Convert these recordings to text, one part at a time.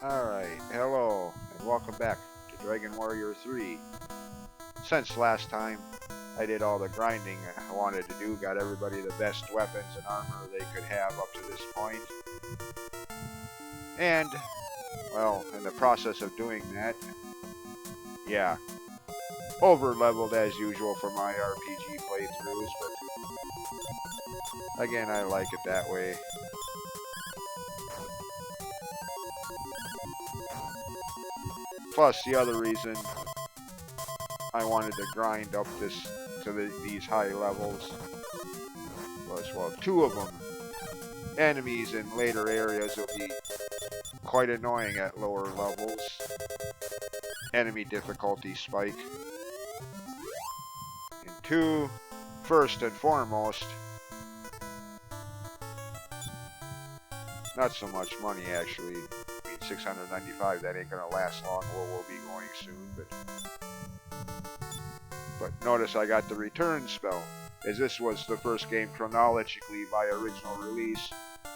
Alright, hello, and welcome back to Dragon Warrior 3. Since last time, I did all the grinding I wanted to do, got everybody the best weapons and armor they could have up to this point. And, well, in the process of doing that, yeah, over-leveled as usual for my RPG playthroughs, but again, I like it that way. Plus, the other reason I wanted to grind up these high levels was, well, two of them. Enemies in later areas will be quite annoying at lower levels. Enemy difficulty spike. And two, first and foremost, not so much money actually. I mean, 695, that ain't gonna last long. We'll be going soon, but notice I got the return spell, as this was the first game chronologically by original release,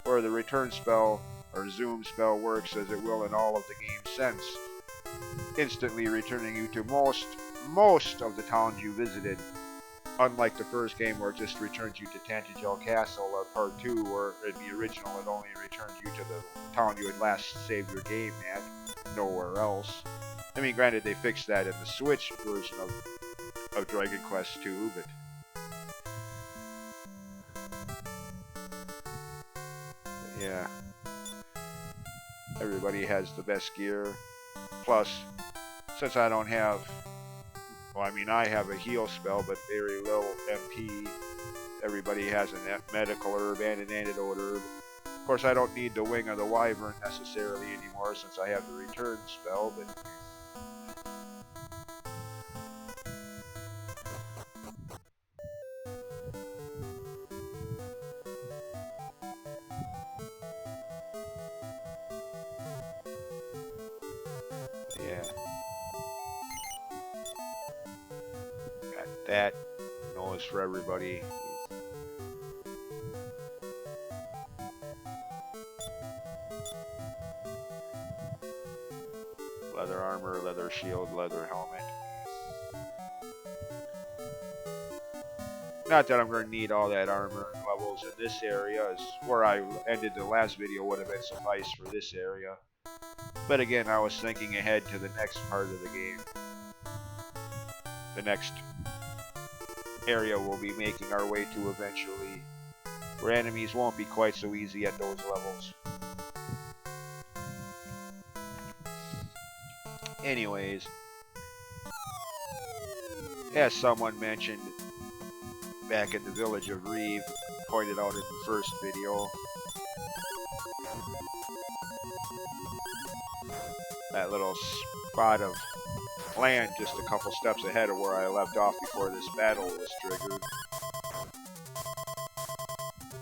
where the return spell or zoom spell works as it will in all of the games since, instantly returning you to most of the towns you visited, unlike the first game where it just returns you to Tantagel Castle or Part 2, where in the original it only returned you to the town you had last saved your game at, nowhere else. I mean, granted, they fixed that in the Switch version of Dragon Quest II, but yeah, everybody has the best gear. Plus, since I don't have, well, I mean, I have a heal spell, but very low MP. Everybody has a medical herb and an antidote herb. Of course, I don't need the Wing of the Wyvern necessarily anymore since I have the return spell, but yeah. Got that. Noise for everybody. Leather armor, leather shield, leather helmet. Not that I'm going to need all that armor and levels in this area, as where I ended the last video would have been suffice for this area. But again, I was thinking ahead to the next part of the game. The next area we'll be making our way to eventually, where enemies won't be quite so easy at those levels. Anyways, as someone mentioned back in the village of Reeve, pointed out in the first video, that little spot of land just a couple steps ahead of where I left off before this battle was triggered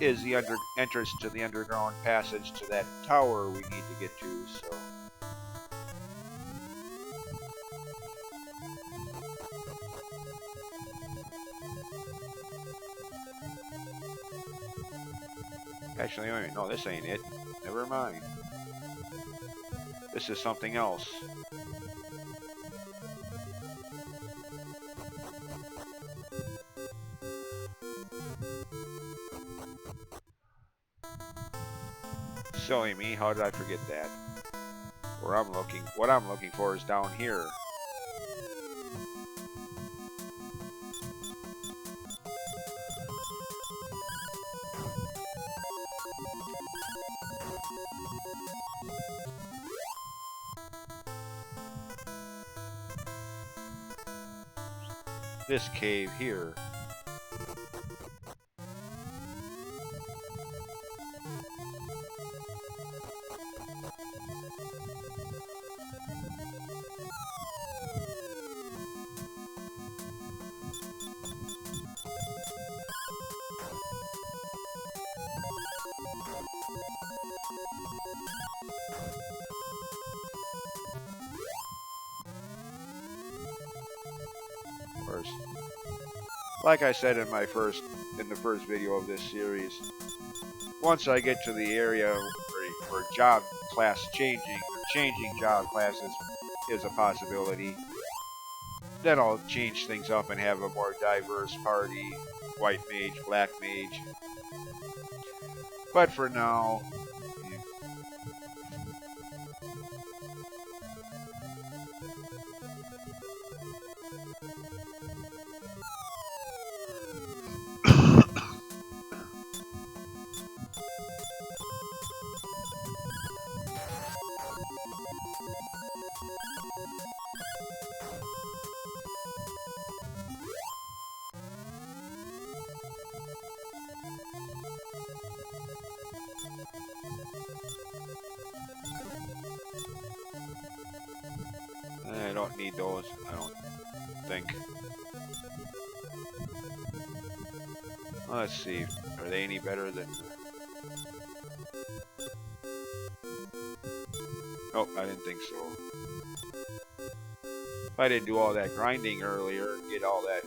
is the entrance to the underground passage to that tower we need to get to, so actually, wait, no, this ain't it. Never mind. This is something else. Silly me, how did I forget that? What I'm looking for is down here. This cave here. Like I said in the first video of this series, once I get to the area where job class changing or changing job classes is a possibility. Then I'll change things up and have a more diverse party, white mage, black mage. But for now, I don't need those, I don't think. Let's see, are they any better than... Oh, I didn't think so. If I didn't do all that grinding earlier and get all that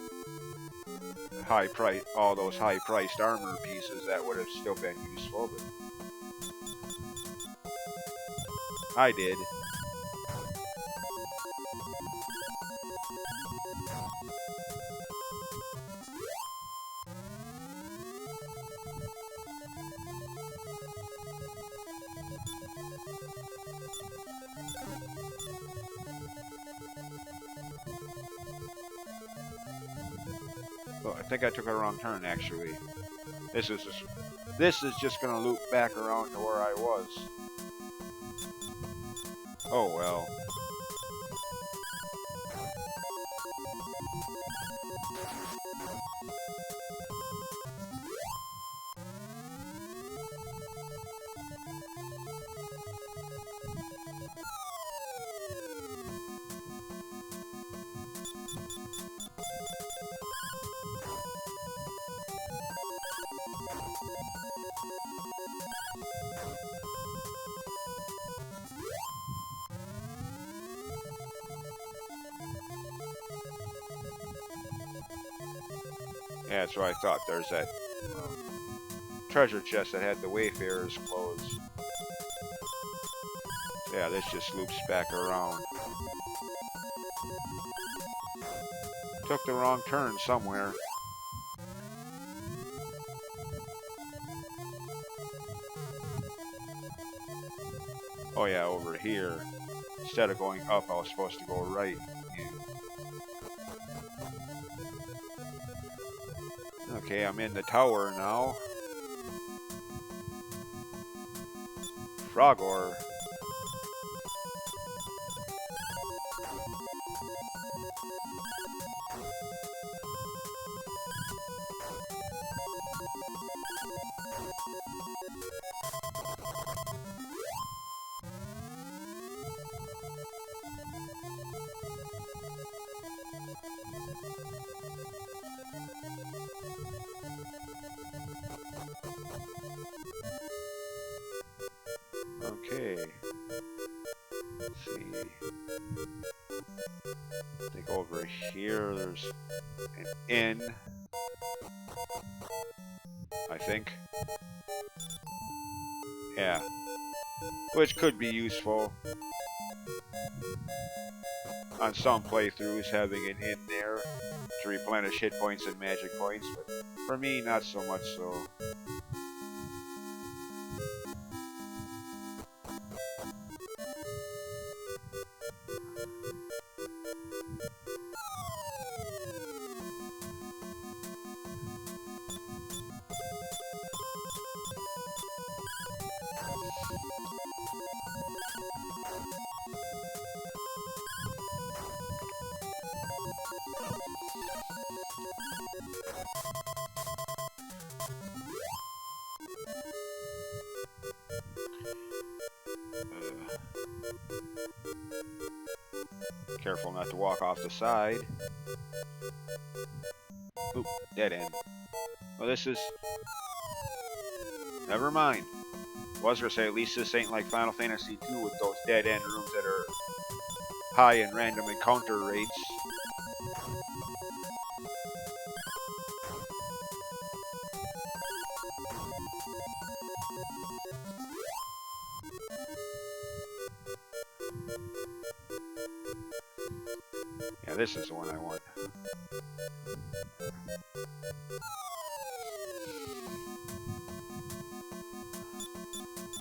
high price, all those high-priced armor pieces, that would have still been useful, but I did. Oh, I think I took a wrong turn, actually. This is just gonna loop back around to where I was. Oh well. Yeah, that's what I thought. There's that treasure chest that had the Wayfarer's clothes. Yeah, this just loops back around. Took the wrong turn somewhere. Oh yeah, over here. Instead of going up, I was supposed to go right. Okay, I'm in the tower now. Frogor. Okay. Let's see. I think over here there's an inn. I think. Yeah. Which could be useful on some playthroughs, having an inn there to replenish hit points and magic points, but for me, not so much so. Careful not to walk off the side. Oop, dead end. Well, this is... Never mind. I was gonna say, at least this ain't like Final Fantasy II with those dead end rooms that are high in random encounter rates. Yeah, this is the one I want.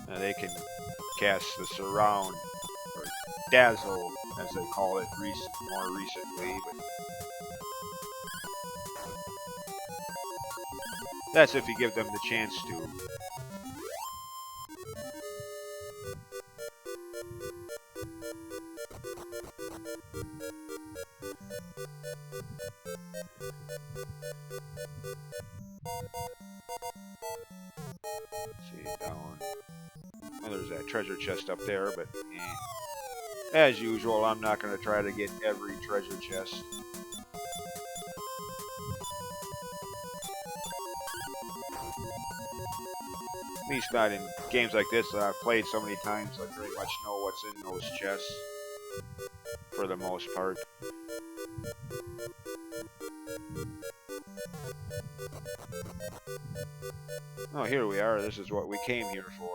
Now they can cast the surround, or dazzle, as they call it more recently, but that's if you give them the chance to. See, down. Well, there's that treasure chest up there, but as usual, I'm not going to try to get every treasure chest. At least not in games like this that I've played so many times. I pretty much know what's in those chests for the most part. Oh, here we are. This is what we came here for.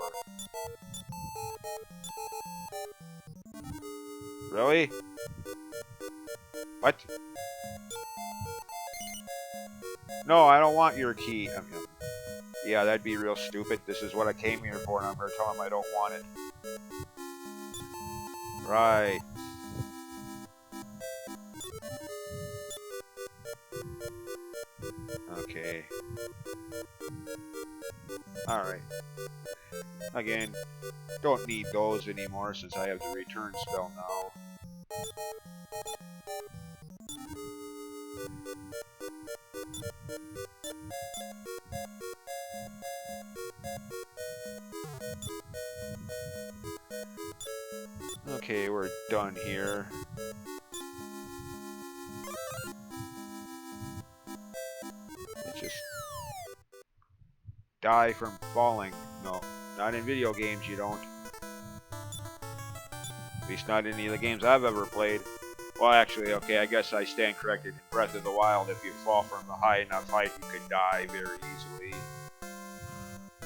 Really? What? No, I don't want your key. Yeah, that'd be real stupid. This is what I came here for, and I'm going to tell him I don't want it. Right. Okay. Alright. Again, don't need those anymore since I have the return spell now. Okay, we're done here. Let's just die from falling. No, not in video games you don't. At least not in any of the games I've ever played. Well, actually, okay, I guess I stand corrected. In Breath of the Wild, if you fall from a high enough height, you can die very easily.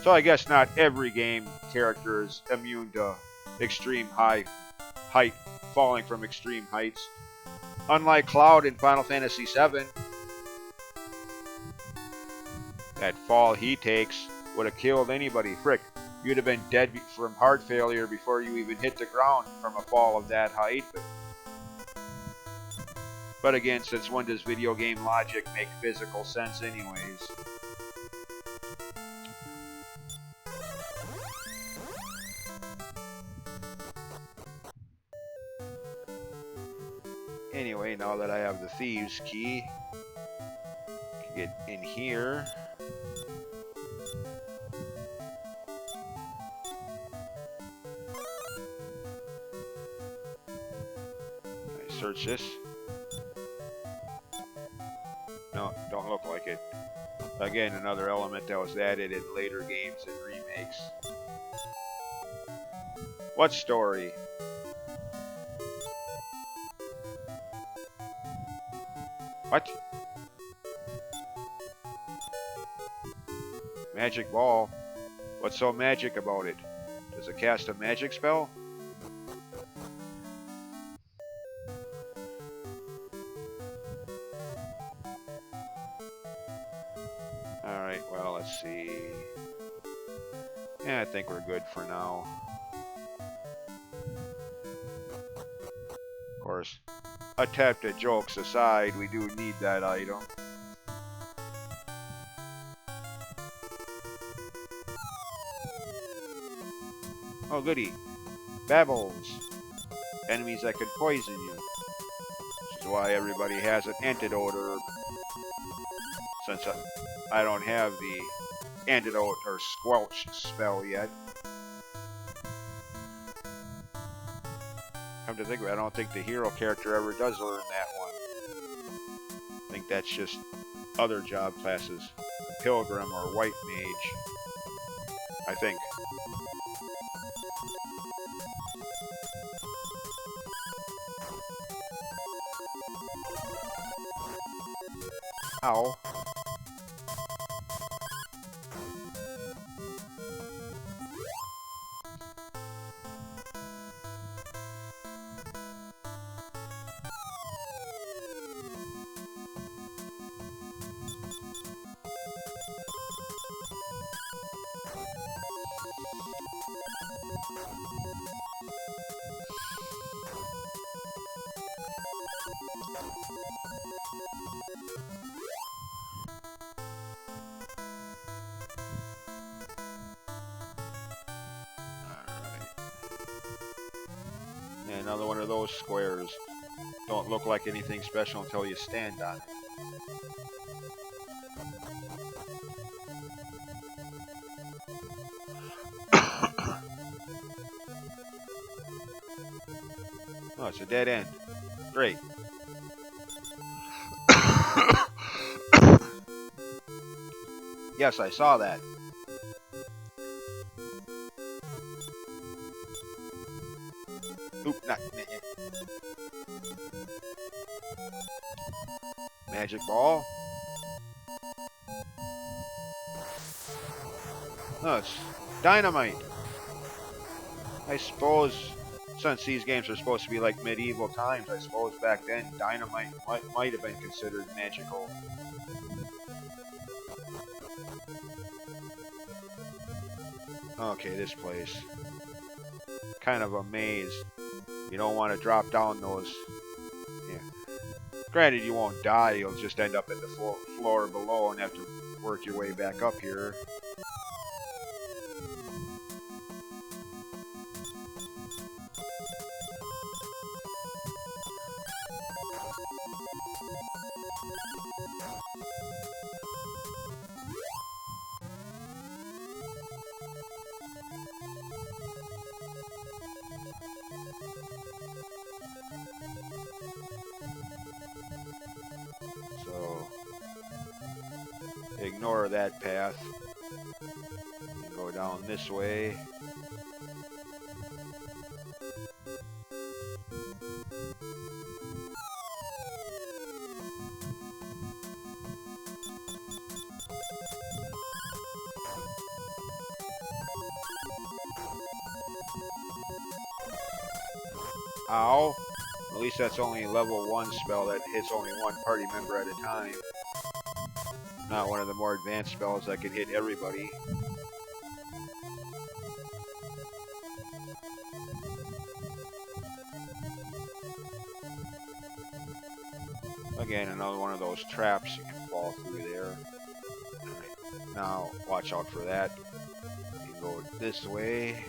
So I guess not every game character is immune to extreme height, falling from extreme heights. Unlike Cloud in Final Fantasy VII, that fall he takes would have killed anybody. Frick, you'd have been dead from heart failure before you even hit the ground from a fall of that height. But again, since when does video game logic make physical sense anyways? Anyway, now that I have the thieves key, I can get in here. Can I search this? No, don't look like it. Again, another element that was added in later games and remakes. What story? What? Magic ball? What's so magic about it? Does it cast a magic spell? Alright, well, let's see. Yeah, I think we're good for now. Of course, attempt at jokes aside, we do need that item. Oh, goody. Babbles. Enemies that could poison you. Which is why everybody has an antidote herb. Since I don't have the antidote or squelch spell yet. Come to think of it, I don't think the hero character ever does learn that one. I think that's just other job classes. The Pilgrim or White Mage. I think. Ow. And another one of those squares. Don't look like anything special until you stand on it. Oh, it's a dead end. Great. Yes, I saw that. Oop, not. Magic ball. Oh, it's dynamite. I suppose, since these games are supposed to be like medieval times, I suppose back then dynamite might have been considered magical. Okay, this place. Kind of a maze. You don't want to drop down those. Yeah. Granted, you won't die. You'll just end up at the floor below and have to work your way back up here. So, ignore that path. Go down this way. Ow. At least that's only level 1 spell that hits only one party member at a time. Not one of the more advanced spells that can hit everybody. Again, another one of those traps you can fall through there. Alright, now watch out for that. You can go this way.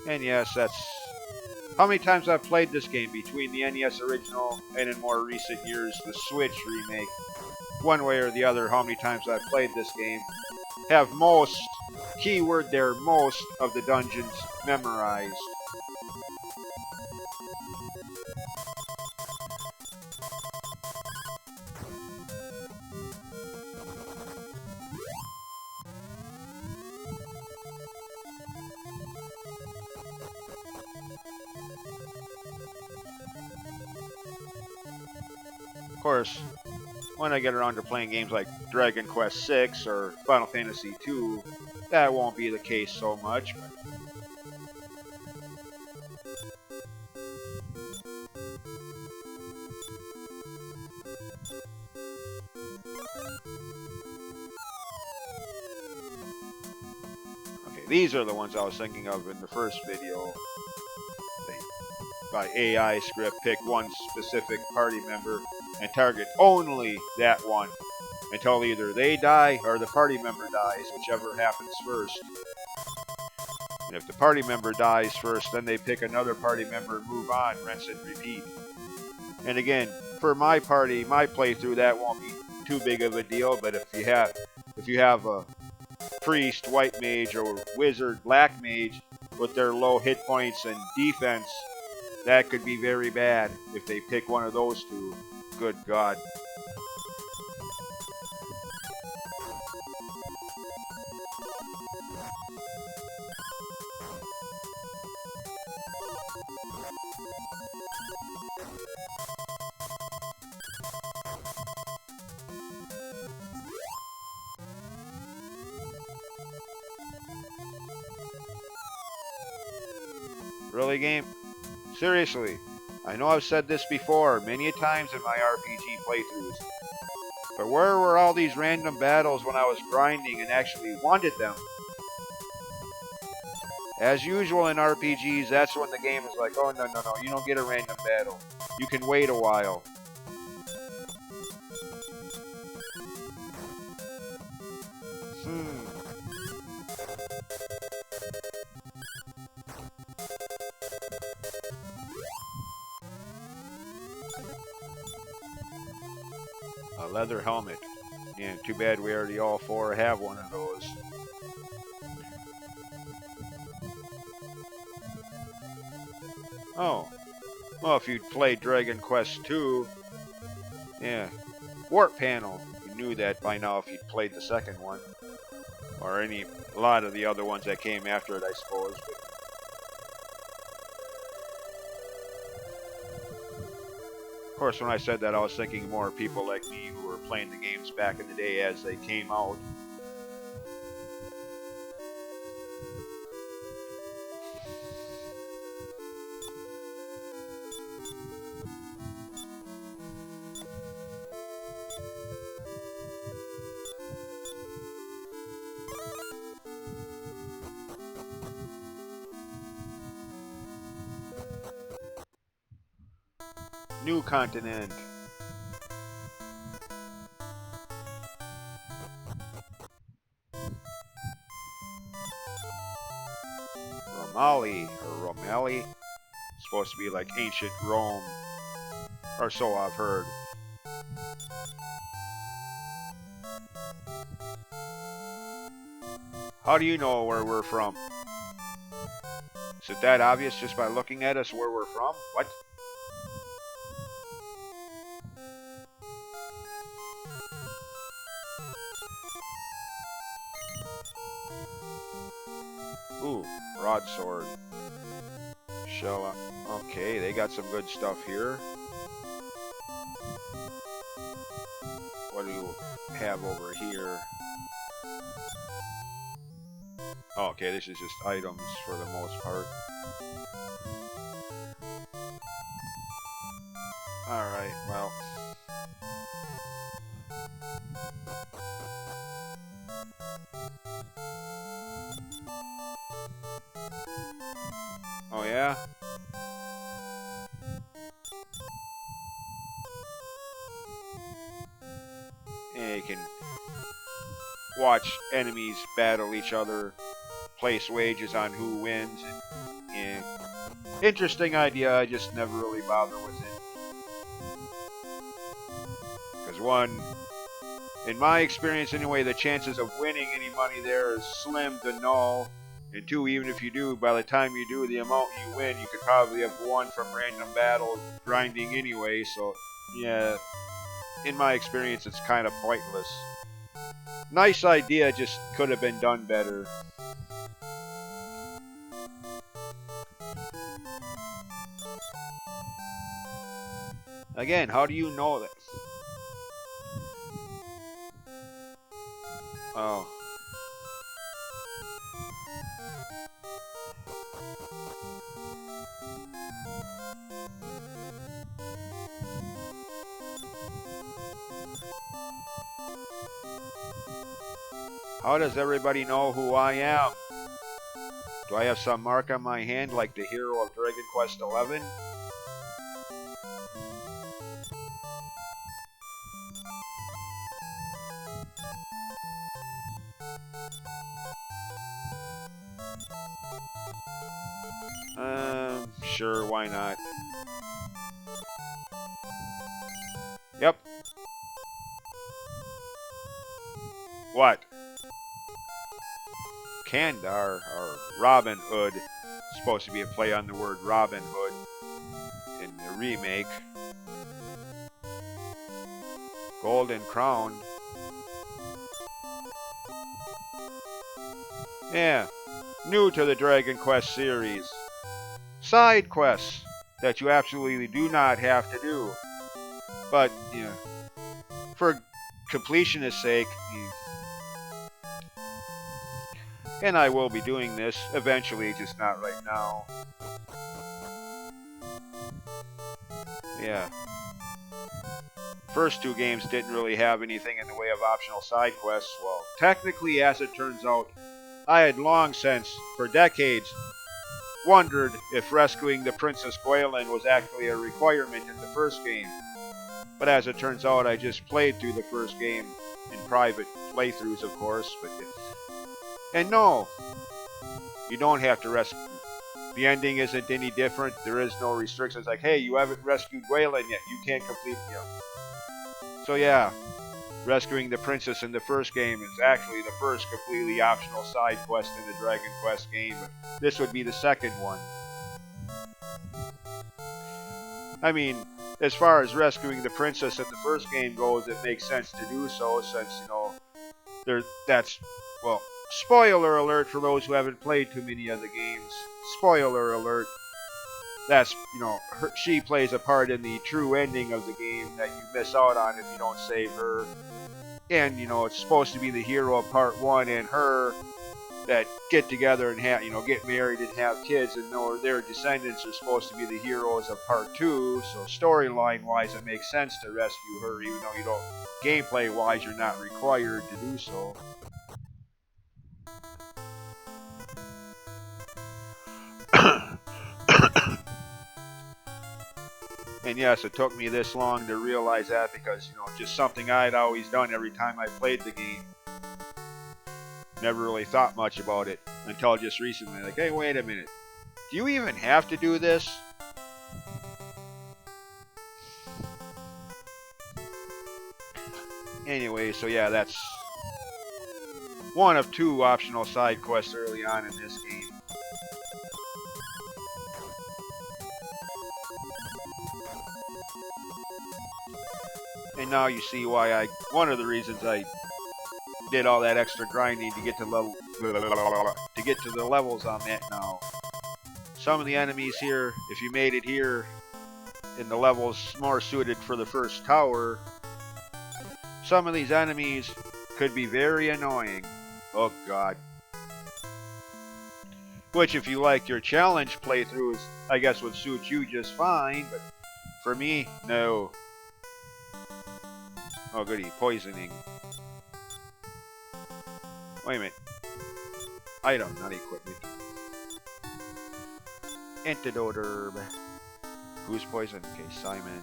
And yes, that's how many times I've played this game between the NES original and in more recent years the Switch remake. One way or the other, how many times I've played this game. Have most, keyword there, most of the dungeons memorized. Of course, when I get around to playing games like Dragon Quest VI or Final Fantasy II, that won't be the case so much. But okay, these are the ones I was thinking of in the first video. By AI script, pick one specific party member and target only that one until either they die or the party member dies, whichever happens first. And if the party member dies first, then they pick another party member and move on, rinse and repeat. And again, for my party, my playthrough, that won't be too big of a deal, but if you have a priest, white mage, or wizard, black mage, with their low hit points and defense, that could be very bad if they pick one of those two. Good God. Really, game? Seriously, I know I've said this before many a times in my RPG playthroughs, but where were all these random battles when I was grinding and actually wanted them? As usual in RPGs, that's when the game is like, oh, no, no, no, you don't get a random battle. You can wait a while. A leather helmet. Yeah, too bad we already all four have one of those. Oh. Well, if you'd played Dragon Quest II, yeah. Warp panel. You knew that by now if you'd played the second one. Or a lot of the other ones that came after it, I suppose. But of course, when I said that, I was thinking more people like me who were playing the games back in the day as they came out. New continent. Romali. Supposed to be like ancient Rome. Or so I've heard. How do you know where we're from? Is it that obvious just by looking at us where we're from? What? Ooh, broadsword. Shell. Okay, they got some good stuff here. What do you have over here? Oh, okay, this is just items for the most part. Alright, well. Oh, yeah? And you can watch enemies battle each other, place wagers on who wins, and interesting idea, I just never really bother with it. Because one, in my experience anyway, the chances of winning any money there is slim to null. And two, even if you do, by the time you do the amount you win, you could probably have won from random battles grinding anyway, so yeah, in my experience it's kind of pointless. Nice idea, just could have been done better. Again, how do you know that? Oh. How does everybody know who I am? Do I have some mark on my hand like the hero of Dragon Quest XI? Sure, why not? Yep. What? Kandar, or Robin Hood, supposed to be a play on the word Robin Hood in the remake. Golden Crown. Yeah, new to the Dragon Quest series. Side quests that you absolutely do not have to do. But, yeah, for completionist's sake, and I will be doing this eventually, just not right now. Yeah. First two games didn't really have anything in the way of optional side quests. Well, technically, as it turns out, I had long since, for decades, wondered if rescuing the Princess Gwaelin was actually a requirement in the first game. But as it turns out, I just played through the first game in private playthroughs, of course. And no, you don't have to rescue. The ending isn't any different. There is no restrictions like, hey, you haven't rescued Gwaelin yet. You can't complete the game. So yeah, rescuing the princess in the first game is actually the first completely optional side quest in the Dragon Quest game, but this would be the second one. I mean, as far as rescuing the princess in the first game goes, it makes sense to do so since, that's, well, spoiler alert for those who haven't played too many of the games. Spoiler alert. That's, she plays a part in the true ending of the game that you miss out on if you don't save her. And, it's supposed to be the hero of part one and her that get together and get married and have kids, and their descendants are supposed to be the heroes of part two. So storyline wise, it makes sense to rescue her, even though you don't, gameplay wise, you're not required to do so. And yes, it took me this long to realize that because, just something I'd always done every time I played the game. Never really thought much about it until just recently. Like, hey, wait a minute. Do you even have to do this? Anyway, so yeah, that's one of two optional side quests early on in this game. And now you see why one of the reasons I did all that extra grinding to get to the levels I'm at now. Some of the enemies here, if you made it here in the levels more suited for the first tower, some of these enemies could be very annoying. Oh god. Which, if you like your challenge playthroughs, I guess would suit you just fine, but for me, no. Oh goody, poisoning. Wait a minute. Item, not equipment. Antidote herb. Who's poison? Okay, Simon.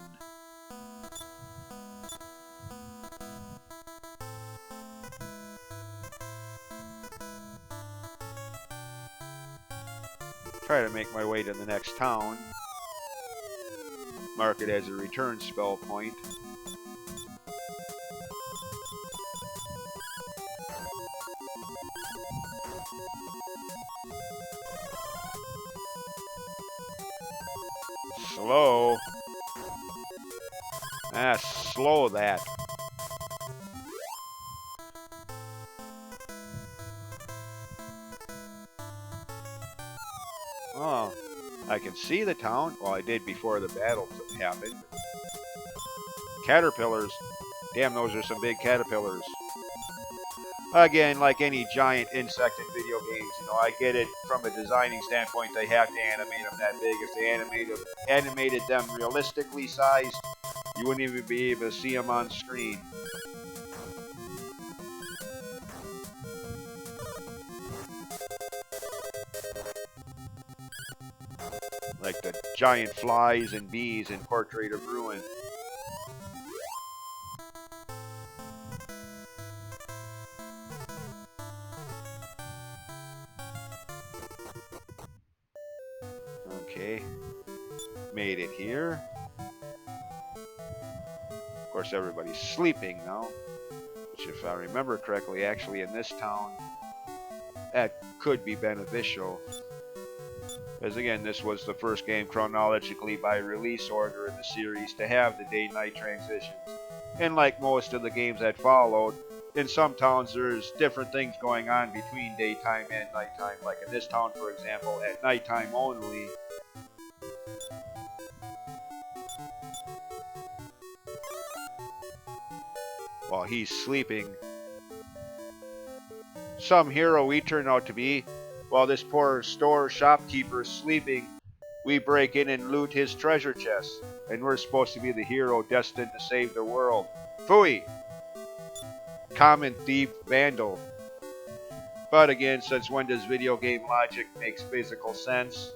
Try to make my way to the next town. Mark it as a return spell point. Slow. Slow that. Oh, I can see the town. Well, I did before the battle happened. Caterpillars. Damn, those are some big caterpillars. Again, like any giant insect in video games, I get it from a designing standpoint, they have to animate them that big. If they animated them realistically sized, you wouldn't even be able to see them on screen. Like the giant flies and bees in Portrait of Ruin. Okay, made it here. Of course, everybody's sleeping now, which, if I remember correctly, actually in this town, that could be beneficial. As again, this was the first game chronologically by release order in the series to have the day-night transitions. And like most of the games that followed, in some towns there's different things going on between daytime and nighttime. Like in this town, for example, at nighttime only. While he's sleeping, some hero we turn out to be. While this poor store shopkeeper is sleeping, we break in and loot his treasure chest, and we're supposed to be the hero destined to save the world. Phooey! Common thief vandal. But again, since when does video game logic make physical sense?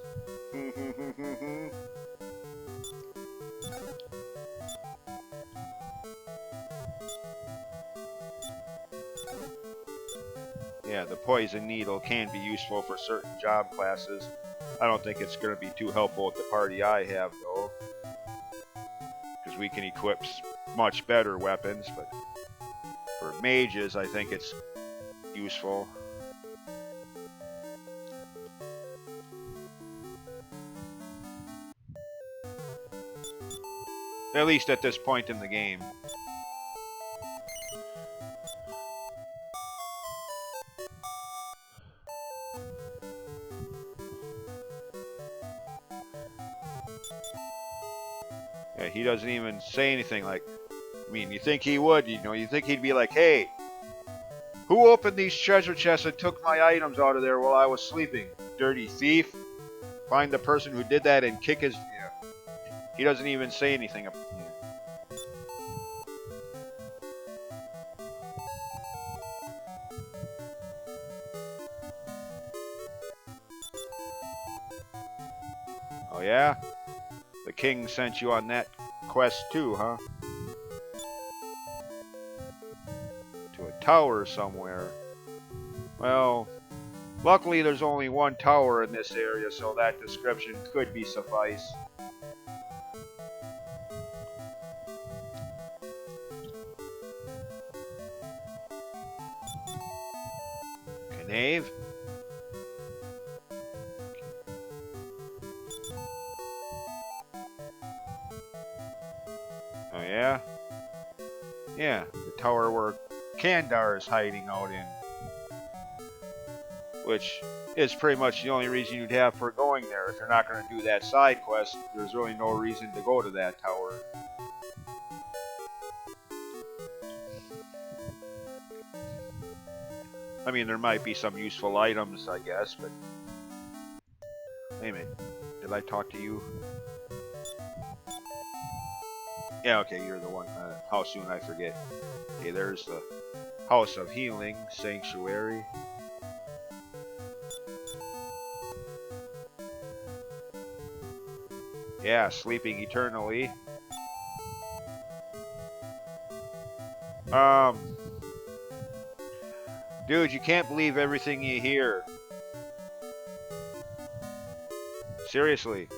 Yeah, the poison needle can be useful for certain job classes. I don't think it's going to be too helpful at the party I have, though. Because we can equip much better weapons, but for mages, I think it's useful. At least at this point in the game. Yeah, he doesn't even say anything like, I mean, you think he would, you know, you think he'd be like, hey, who opened these treasure chests and took my items out of there while I was sleeping? Dirty thief. Find the person who did that and kick his... Yeah. He doesn't even say anything. Yeah. Oh yeah? The king sent you on that quest too, huh? To a tower somewhere. Well, luckily there's only one tower in this area, so that description could be suffice. Knave? Oh yeah? Yeah, the tower where Kandar is hiding out in. Which is pretty much the only reason you'd have for going there. If you're not going to do that side quest, there's really no reason to go to that tower. I mean, there might be some useful items, I guess, but... Wait a minute. Did I talk to you? Yeah, okay, you're the one. How soon I forget. Okay, there's the House of Healing, Sanctuary. Yeah, sleeping eternally. Dude, you can't believe everything you hear. Seriously.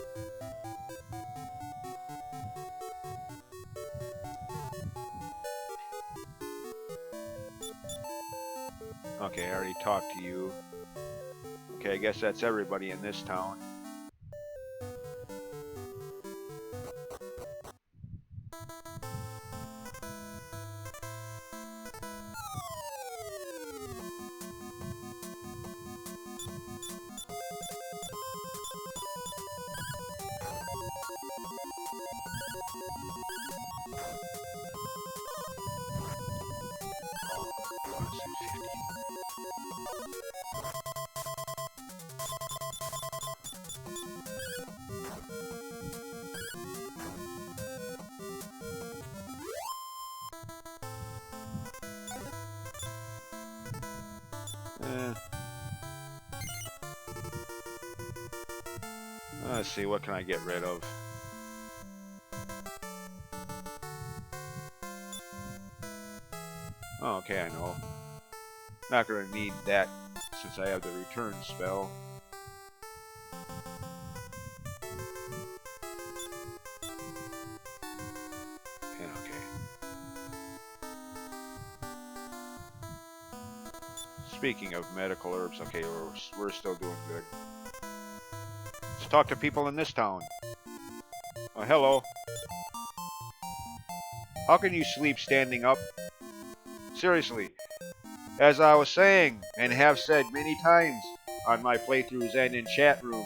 Okay, I already talked to you. Okay, I guess that's everybody in this town. Let's see, what can I get rid of? Oh, okay, I know. Not gonna need that since I have the return spell. Yeah, okay. Speaking of medical herbs, okay, we're still doing good. Let's talk to people in this town. Oh, hello. How can you sleep standing up? Seriously, as I was saying, and have said many times on my playthroughs and in chat rooms,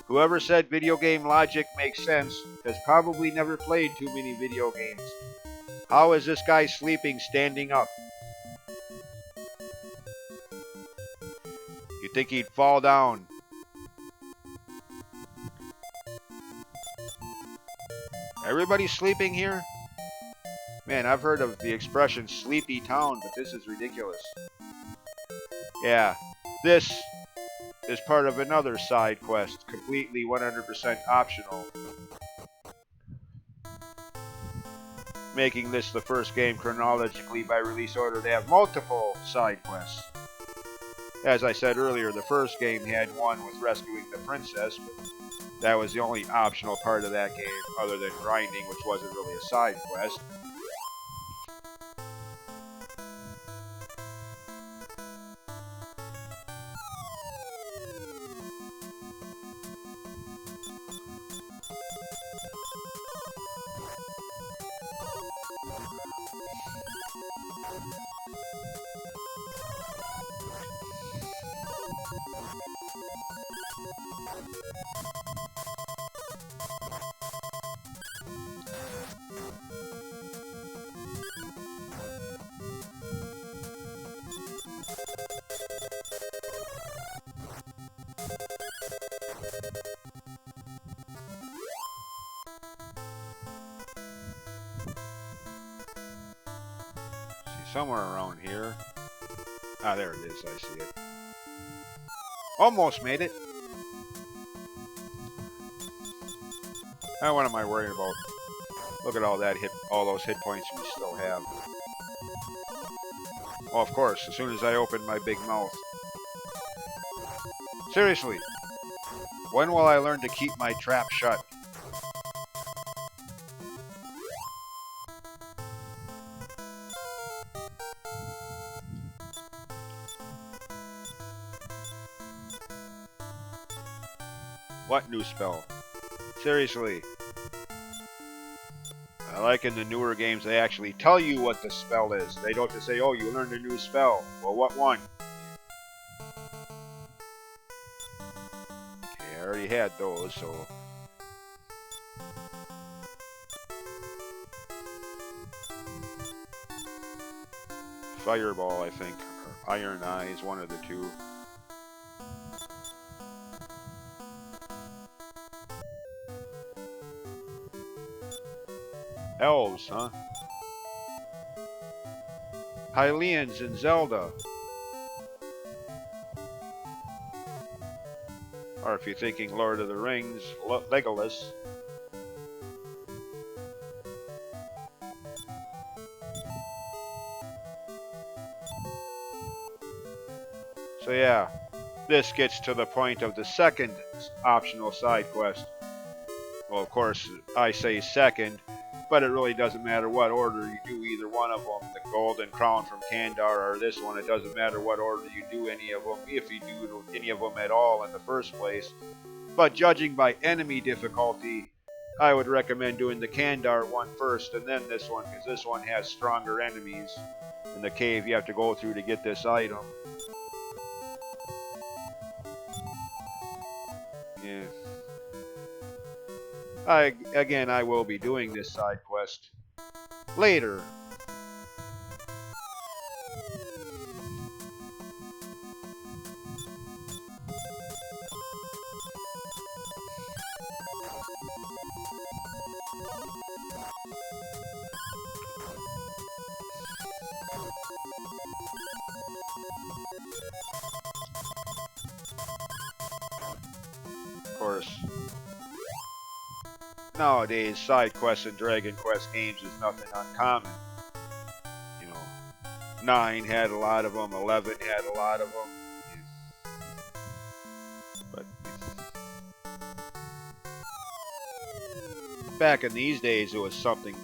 whoever said video game logic makes sense has probably never played too many video games. How is this guy sleeping standing up? You think he'd fall down? Everybody sleeping here? Man, I've heard of the expression sleepy town, but this is ridiculous. Yeah, This is part of another side quest, completely 100% optional, making this the first game chronologically by release order to have multiple side quests. As I said earlier, the first game had one with rescuing the princess, but that was the only optional part of that game other than grinding, which wasn't really a side quest. Somewhere around here. Ah, there it is. I see it. Almost made it. Now, what am I worried about? Look at all those hit points we still have. Oh, of course. As soon as I open my big mouth. Seriously, when will I learn to keep my trap shut? What new spell? Seriously. I like in the newer games they actually tell you what the spell is. They don't just say, oh, you learned a new spell. Well, what one? Okay, I already had those, so... Fireball, I think. Or Iron Eyes, one of the two. Elves, huh? Hylians in Zelda. Or if you're thinking Lord of the Rings, Legolas. So yeah, this gets to the point of the second optional side quest. Well, of course, I say second, but it really doesn't matter what order you do either one of them. The Golden Crown from Kandar or this one, it doesn't matter what order you do any of them, if you do any of them at all in the first place. But judging by enemy difficulty, I would recommend doing the Kandar one first and then this one, because this one has stronger enemies in the cave you have to go through to get this item. Yeah. I will be doing this side quest later. Of course, nowadays side quests in Dragon Quest games is nothing uncommon. You know, 9 had a lot of them, 11 had a lot of them. But back in these days, it was something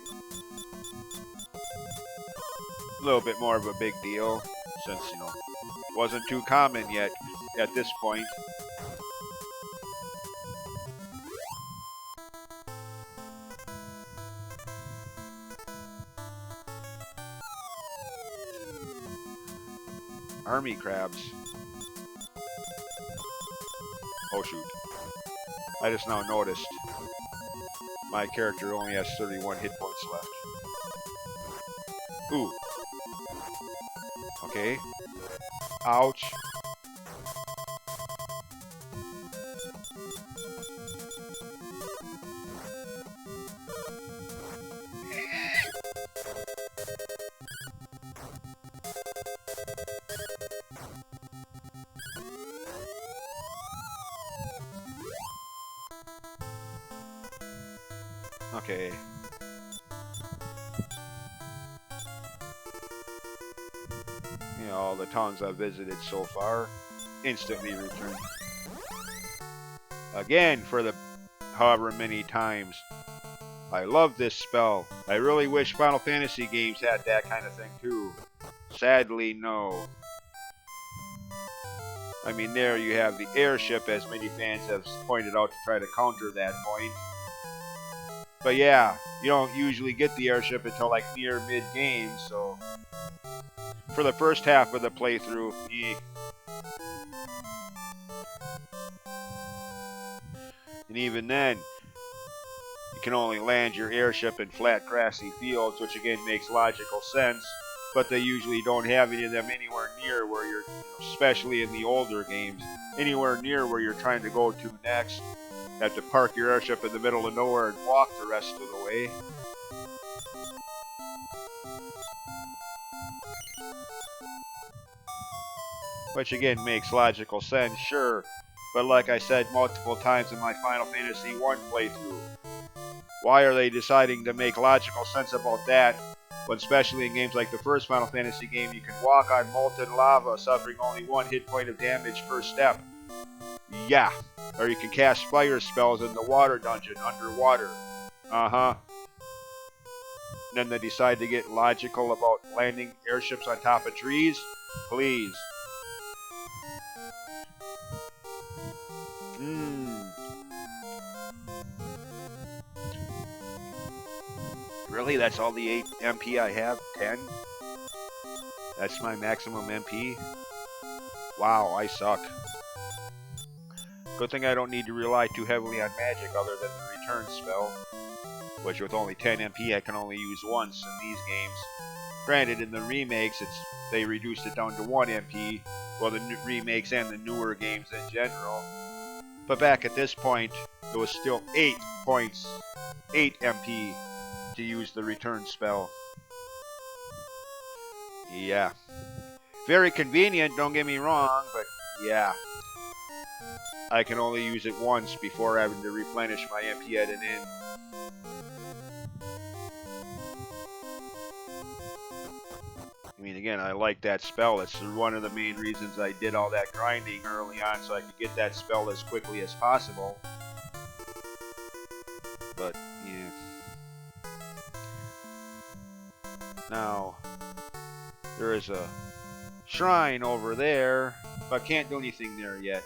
a little bit more of a big deal, since, you know, it wasn't too common yet at this point. Army crabs. Oh shoot. I just now noticed my character only has 31 hit points left. Ooh. Okay. Ouch. Okay. You know, all the towns I've visited so far. Instantly return. Again, for the however many times. I love this spell. I really wish Final Fantasy games had that kind of thing too. Sadly, no. I mean, there you have the airship, as many fans have pointed out, to try to counter that point. But yeah, you don't usually get the airship until like near mid-game, so for the first half of the playthrough, and even then, you can only land your airship in flat, grassy fields, which again makes logical sense, but they usually don't have any of them anywhere near where you're, especially in the older games, anywhere near where you're trying to go to next. You have to park your airship in the middle of nowhere and walk the rest of the way. Which again makes logical sense, sure, but like I said multiple times in my Final Fantasy 1 playthrough, why are they deciding to make logical sense about that, when especially in games like the first Final Fantasy game, you can walk on molten lava, suffering only 1 hit point of damage per step. Yeah, or you can cast fire spells in the water dungeon underwater. Uh-huh. Then they decide to get logical about landing airships on top of trees? Please. Really? That's all the 8 MP I have? 10? That's my maximum MP? Wow, I suck. Good thing I don't need to rely too heavily on magic other than the return spell, which with only 10 MP I can only use once in these games. Granted, in the remakes, they reduced it down to 1 MP, well, the remakes and the newer games in general. But back at this point, it was still 8 points, 8 MP to use the return spell. Yeah. Very convenient, don't get me wrong, but yeah. I can only use it once before having to replenish my MP at an end. I mean, again, I like that spell. It's one of the main reasons I did all that grinding early on, so I could get that spell as quickly as possible. But, yeah. Now, there is a shrine over there, but can't do anything there yet.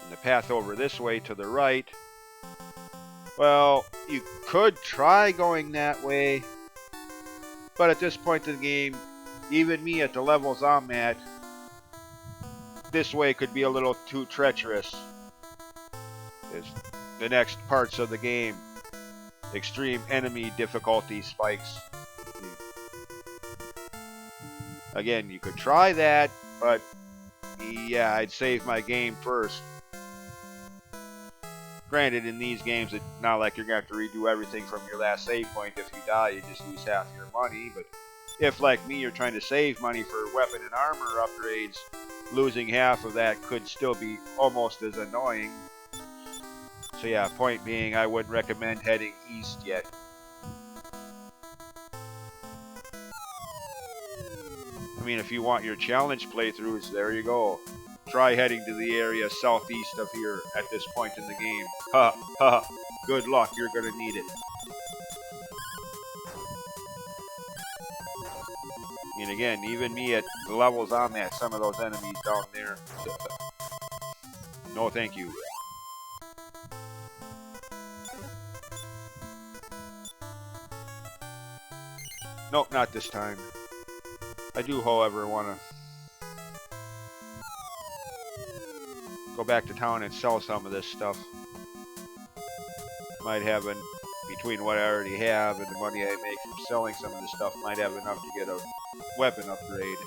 And the path over this way to the right, well, you could try going that way, but at this point in the game, even me at the levels I'm at, this way could be a little too treacherous. As the next parts of the game, extreme enemy difficulty spikes. Again, you could try that, but yeah, I'd save my game first. Granted, in these games, it's not like you're going to have to redo everything from your last save point. If you die, you just lose half your money. But if, like me, you're trying to save money for weapon and armor upgrades, losing half of that could still be almost as annoying. So yeah, point being, I wouldn't recommend heading east yet. I mean, if you want your challenge playthroughs, there you go. Try heading to the area southeast of here at this point in the game. Ha, ha, good luck, you're gonna need it. And again, even me at the levels I'm at, some of those enemies down there. No thank you. Nope, not this time. I do, however, want to go back to town and sell some of this stuff. Might have between what I already have and the money I make from selling some of this stuff, might have enough to get a weapon upgrade.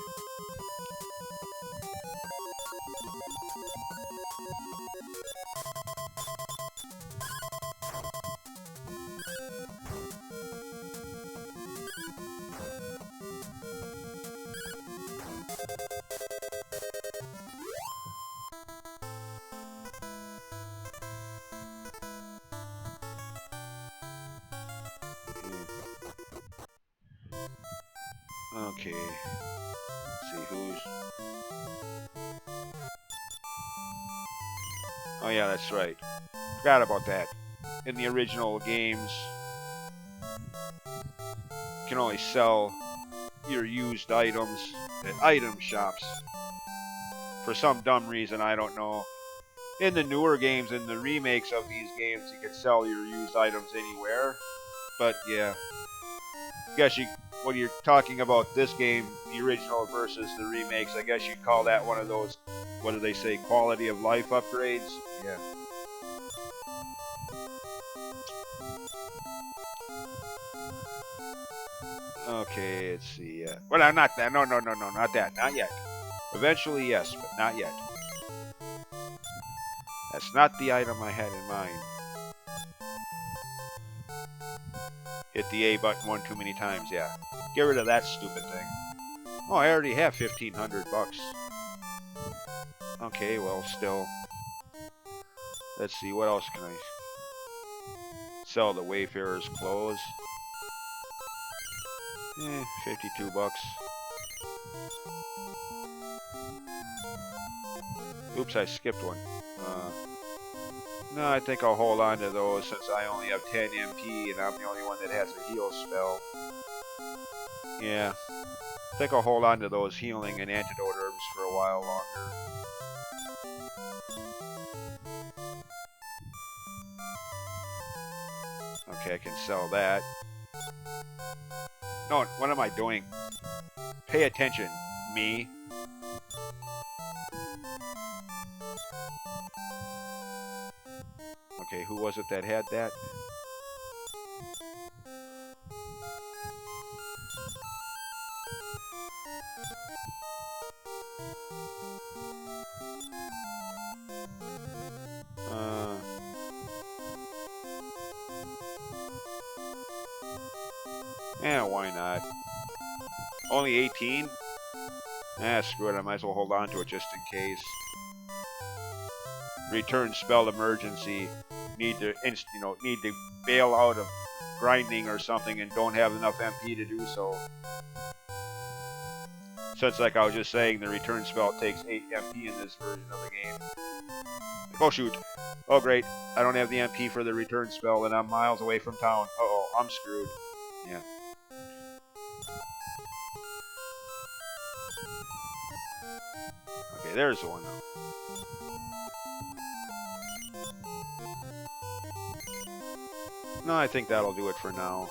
Okay. Let's see who's... Oh yeah, that's right. Forgot about that. In the original games, you can only sell your used items at item shops. For some dumb reason, I don't know. In the newer games, in the remakes of these games, you can sell your used items anywhere. But yeah, guess you, when you're talking about this game, the original versus the remakes, I guess you'd call that one of those, what do they say, quality of life upgrades? Yeah. Okay, let's see. Well, not that. No, no, no, no, not that. Not yet. Eventually, yes, but not yet. That's not the item I had in mind. Hit the A button one too many times, yeah. Get rid of that stupid thing. Oh, I already have 1,500 bucks. Okay, well, still. Let's see, what else can I sell? The Wayfarer's clothes. 52 bucks. Oops, I skipped one. No, I think I'll hold on to those since I only have 10 MP and I'm the only one that has a heal spell. Yeah. I think I'll hold on to those healing and antidote herbs for a while longer. Okay, I can sell that. No, what am I doing? Pay attention, me. Okay, who was it that had that? Yeah, why not? Only 18? Screw it, I might as well hold on to it just in case. Return spell emergency. Need to bail out of grinding or something and don't have enough MP to do so. So it's like I was just saying, the return spell takes 8 MP in this version of the game. Like, oh shoot. Oh great, I don't have the MP for the return spell and I'm miles away from town. Uh-oh, I'm screwed. Yeah. Okay, there's the one now. No, I think that'll do it for now.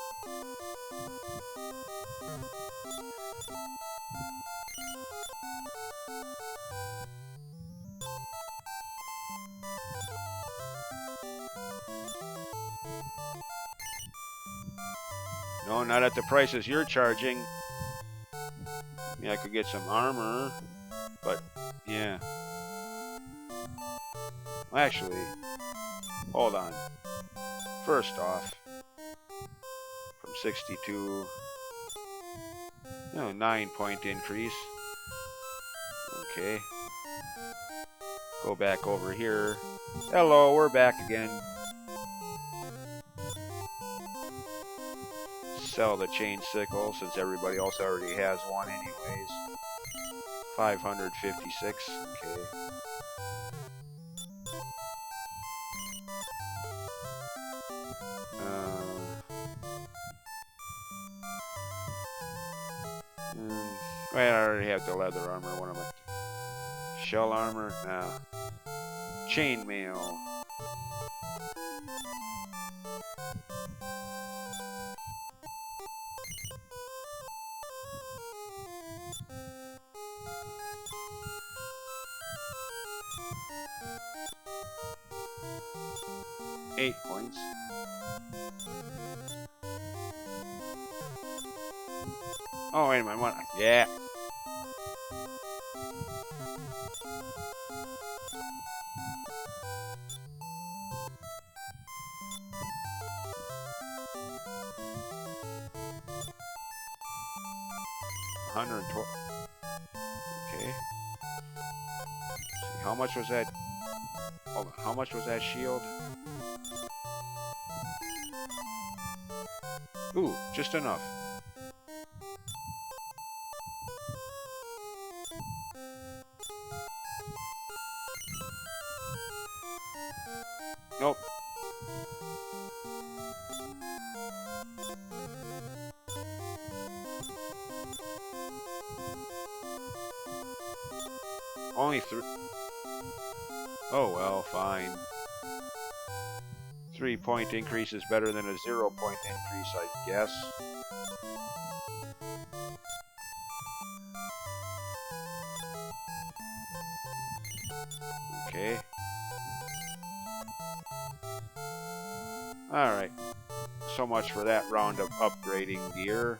No, not at the prices you're charging. Yeah, I could get some armor, but yeah. Actually, hold on. First off, from 62, 9-point increase. Okay. Go back over here. Hello, we're back again. Sell the chain sickle since everybody else already has one anyways. 556. Okay. Wait, I already have the leather armor. What am I? Shell armor? Nah. Chainmail. $8 points. Oh, wait a minute. What? Yeah. $112. Okay. See, how much was that? Hold on. How much was that shield? Ooh, just enough. Nope. Only 3. Oh well, fine. 3-point increase is better than a 0-point increase, I guess. Okay. Alright. So much for that round of upgrading gear.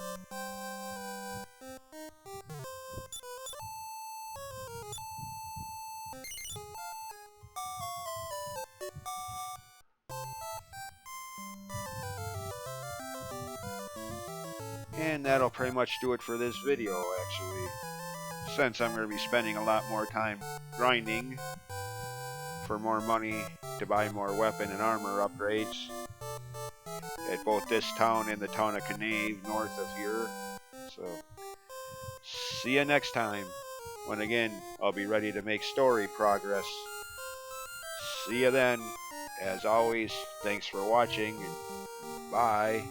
And that'll pretty much do it for this video, actually. Since I'm going to be spending a lot more time grinding for more money to buy more weapon and armor upgrades at both this town and the town of Knave north of here. So, see you next time, when again, I'll be ready to make story progress. See you then. As always, thanks for watching, and bye.